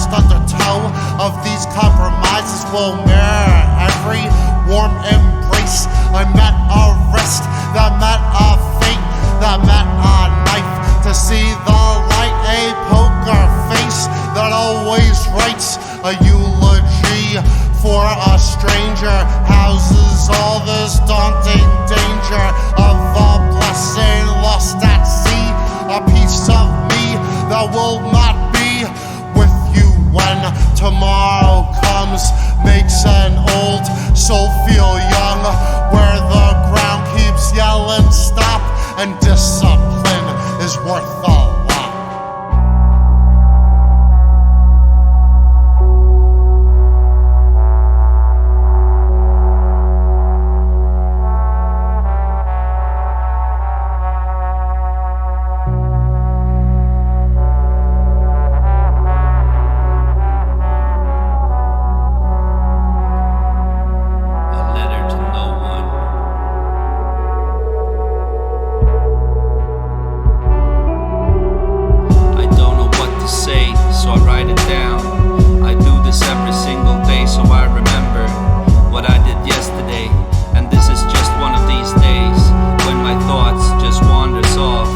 last undertow of these compromises will mirror every warm embrace. I met a wrist that met a fate that met a knife to see the light. A poker face that always writes a eulogy for a stranger houses all this daunting danger of a blessing lost at sea, a piece of me that will not be with you when tomorrow comes, makes an old soul feel young, where the ground keeps yelling stop and discipline is worth a lot. So I write it down. I do this every single day so I remember what I did yesterday. And this is just one of these days when my thoughts just wanders off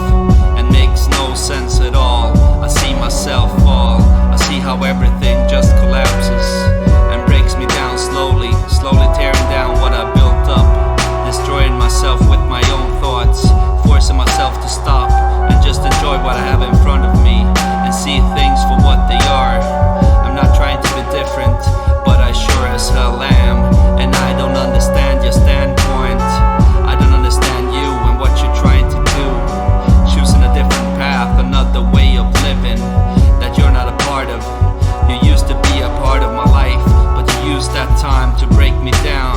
and makes no sense at all. I see myself fall, I see how everything just collapses and breaks me down slowly, slowly tearing down what I built up, destroying myself with my own thoughts, forcing myself to stop and just enjoy what I have in front of me and see things for what they are. I'm not trying to be different, but I sure as hell am. And I don't understand your standpoint, I don't understand you and what you're trying to do. Choosing a different path, another way of living that you're not a part of. You used to be a part of my life, but you used that time to break me down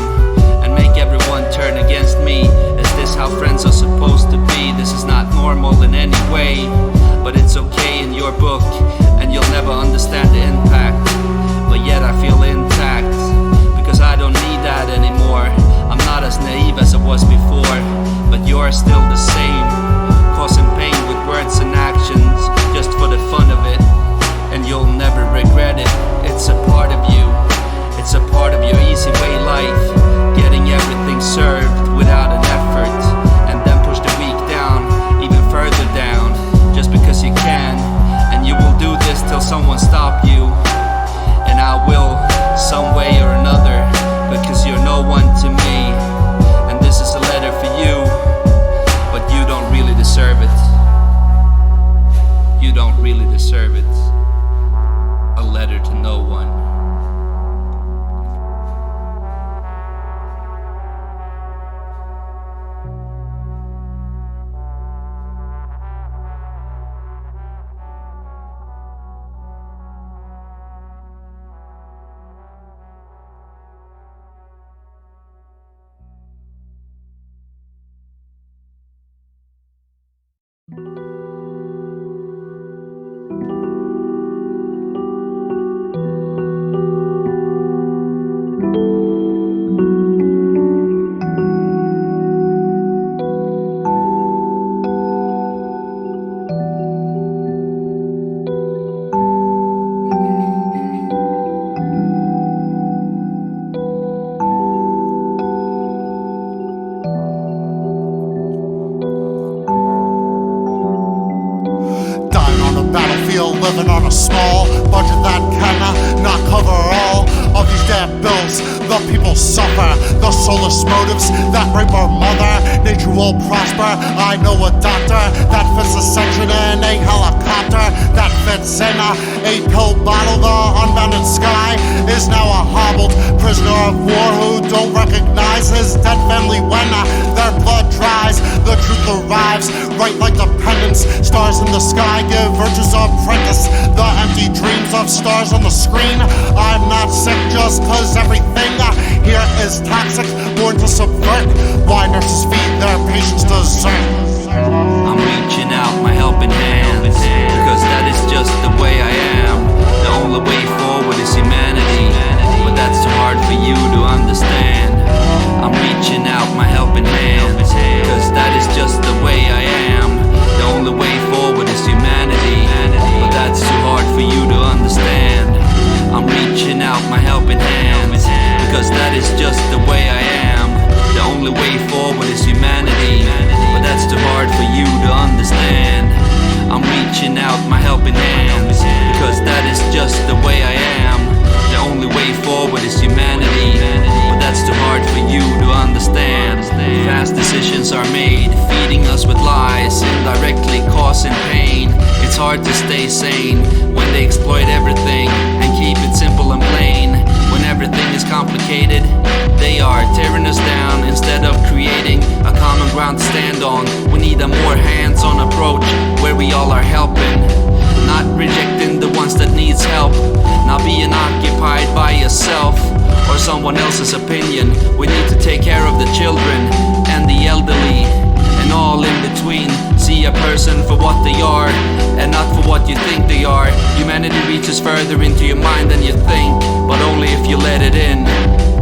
and make everyone turn against me. Is this how friends are supposed to be? This is not normal in any way, but it's okay in your book, and you'll never understand the impact. But yet I feel intact, because I don't need that anymore. I'm not as naive as I was before, but you're still the same, causing pain with words and actions, just for the fun of it. And you'll never regret it. It's a part of you, it's a part of your easy way life, getting everything served without an effort, and then push the weak down, even further down, just because you can. And you will do this till someone stop you, and I will, some way or another, because you're no one to me. And this is a letter for you, but you don't really deserve it. You don't really deserve it. A letter to no one. Living on a small budget that cannot not cover all of these damn bills. The people suffer, the soulless motives that rape our mother. Nature will prosper. I know a doctor that fits a section in a helicopter that fits in a pill bottle. The unbounded sky is now a hobbled prisoner of war who don't recognize his dead family when their blood dries. The truth arrives, right like dependence. Stars in the sky give virtues apprentice. The empty dreams of stars on the screen. I'm not sick just cause everything here is toxic, born to subvert. Why nurses feed their patients dessert? I'm reaching out my helping hand, because that is just the way I am. The only way forward is humanity, but that's too hard for you to understand. I'm reaching out my helping hand, because that is just the way I am. The only way forward is humanity, but that's too hard for you to understand. helping hand, because that is just the way I am. The only way forward is humanity, but that's too hard for you to understand. I'm reaching out my helping hands, because that is just the way I am. The only way forward is humanity, but that's too hard for you to understand. Fast decisions are made, feeding us with lies, indirectly causing pain. It's hard to stay sane when they exploit everything and keep it simple and plain. When everything is complicated, they are tearing us down instead of creating a common ground to stand on. We need a more hands-on approach where we all are helping, not rejecting the ones that needs help, not being occupied by yourself or someone else's opinion. We need to take care of the children and the elderly and all in between. See a person for what they are and not for what you think they are. Humanity reaches further into your mind than you think, but only if you let it in.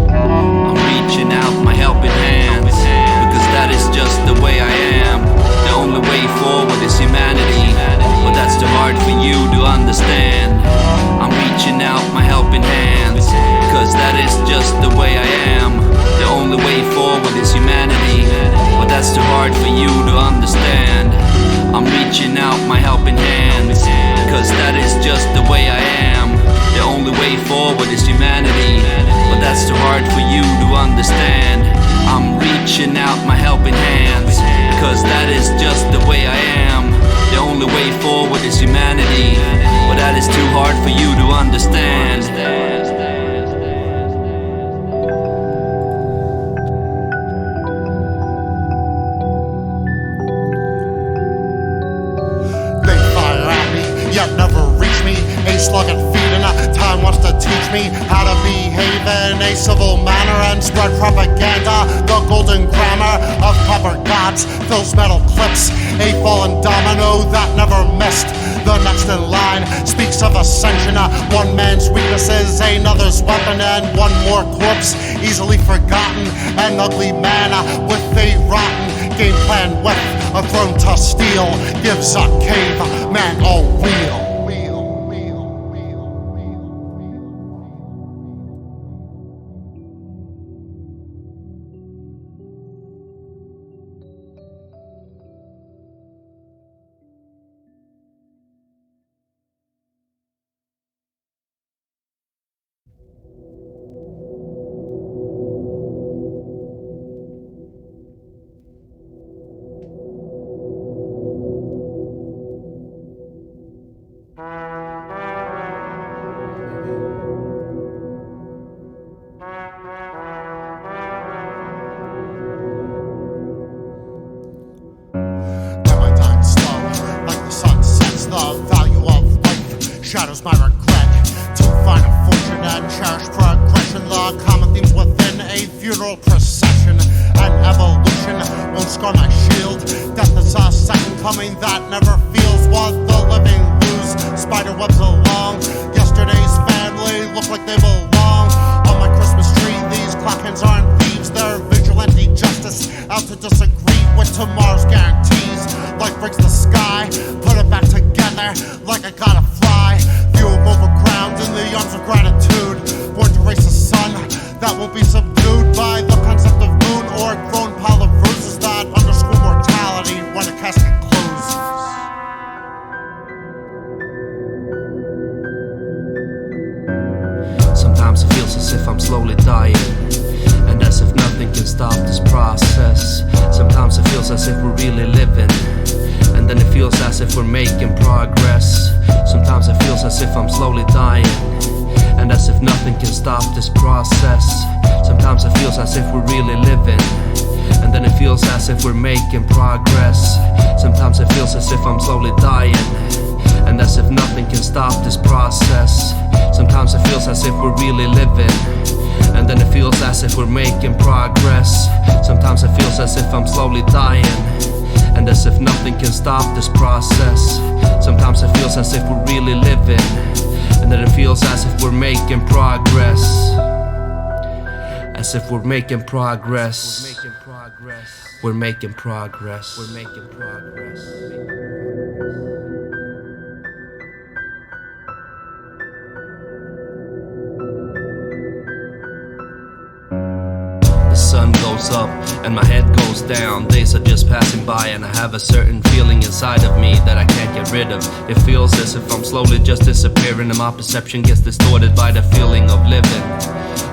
I'm reaching out my helping hands, because that is just the way I am. The only way forward is humanity, but that's too hard for you to understand. I'm reaching out my helping hands, because that is just the way I am. The only way forward is humanity, but that's too hard for you to understand. I'm reaching out my helping hands, because that is just the way I am. The only way forward is humanity, but that's too hard for you to understand. I'm reaching out my helping hands, because that is just the way I am. The only way forward is humanity, but that is too hard for you to understand. Yet never reach me. A slug and feeding. Time wants to teach me how to behave in a civil manner and spread propaganda. The golden grammar of proper gods fills metal clips. A fallen domino that never missed. The next in line speaks of ascension. One man's weakness is another's weapon, and one more corpse easily forgotten. An ugly man with a rotten game plan with a throne to steal gives a cave man a wheel. The value of life shadows my regret. To find a fortune and cherish progression, the common themes within a funeral procession. And evolution won't scar my shield. Death is a second coming that never feels what the living lose. Spider webs along yesterday's family look like they belong. On my Christmas tree, these clock hands aren't thieves. They're vigilante justice out to disagree with tomorrow's guarantees. Life breaks the sky, put it back together like I gotta fly. View above ground in the arms of gratitude. Born to raise a sun that won't be subdued by the concept of moon or a grown pile of bruises that underscore mortality when a casket closes. Sometimes it feels as if I'm slowly dying, and as if nothing can stop this process. Sometimes it feels as if we're really living, and then it feels as if we're making progress. Sometimes it feels as if I'm slowly dying, and as if nothing can stop this process. Sometimes it feels as if we're really living, and then it feels as if we're making progress. Sometimes it feels as if I'm slowly dying, and as if nothing can stop this process. Sometimes it feels as if we're really living, and then it feels as if we're making progress. Sometimes it feels as if I'm slowly dying, and as if nothing can stop this process. Sometimes it feels as if we're really living, and then it feels as if we're making progress. As if we're making progress. We're making progress. We're making progress. goes up and my head goes down. Days are just passing by and I have a certain feeling inside of me that I can't get rid of. It feels as if I'm slowly just disappearing and my perception gets distorted by the feeling of living.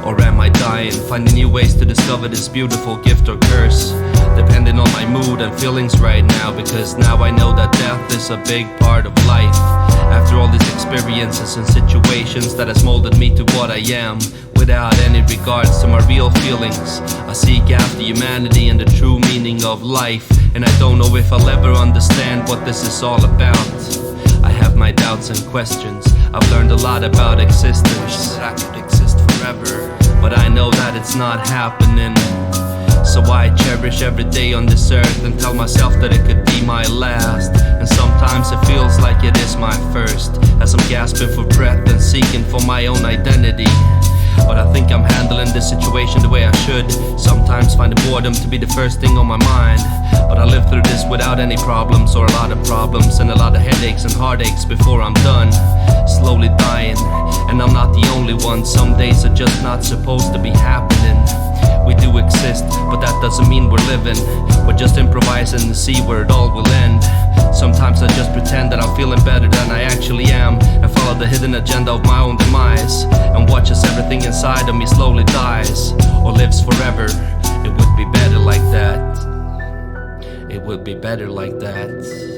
Or am I dying? Finding new ways to discover this beautiful gift or curse, depending on my mood and feelings right now, because now I know that death is a big part of life. After all these experiences and situations that has molded me to what I am, without any regards to my real feelings, I seek after humanity and the true meaning of life. And I don't know if I'll ever understand what this is all about. I have my doubts and questions. I've learned a lot about existence, that I could exist forever, but I know that it's not happening. So I cherish every day on this earth and tell myself that it could be my last. And sometimes it feels like it is my first, as I'm gasping for breath and seeking for my own identity. But I think I'm handling this situation the way I should. Sometimes find the boredom to be the first thing on my mind, but I live through this without any problems, or a lot of problems, and a lot of headaches and heartaches before I'm done. Slowly dying, and I'm not the only one. Some days are just not supposed to be happening. We do exist, but that doesn't mean we're living. We're just improvising to see where it all will end. Sometimes I just pretend that I'm feeling better than I actually am, and follow the hidden agenda of my own demise, and watch as everything inside of me slowly dies, or lives forever. It would be better like that. It would be better like that.